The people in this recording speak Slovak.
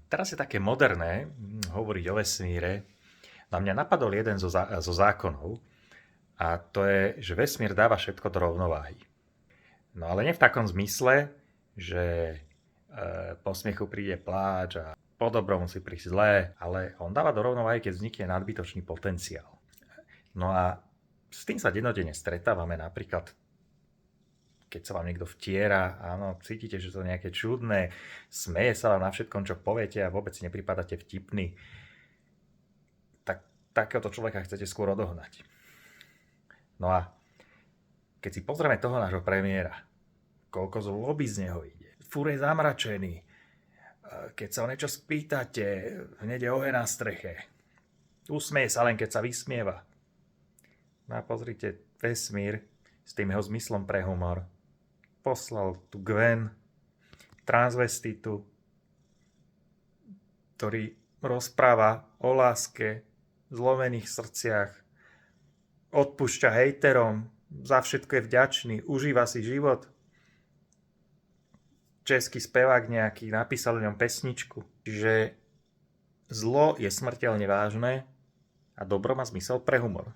Teraz je také moderné hovoriť o vesmíre. Na mňa napadol jeden zo zákonov a to je, že vesmír dáva všetko do rovnováhy. No ale nie v takom zmysle, že po smiechu príde pláč a po dobrom musí prísť zlé, ale on dáva do rovnováhy, keď vznikne nadbytočný potenciál. No a s tým sa dennodenne stretávame, napríklad keď sa vám niekto vtiera, áno, cítite, že to je nejaké čudné, smeje sa vám na všetkom, čo poviete a vôbec si nepripadáte vtipný, tak takéhoto človeka chcete skôr odohnať. No a keď si pozrieme toho nášho premiéra, koľko zloby z neho ide, fúr je zamračený, keď sa o niečo spýtate, hneď je oheň na streche, usmeje sa len, keď sa vysmieva. No a pozrite, vesmír s tým jeho zmyslom pre humor poslal tu Gwen, transvestitu, ktorý rozpráva o láske, zlomených srdciach, odpúšťa hejterom, za všetko je vďačný, užíva si život. Český spevák nejaký napísal o ňom pesničku. Čiže zlo je smrteľne vážne a dobro má zmysel pre humor.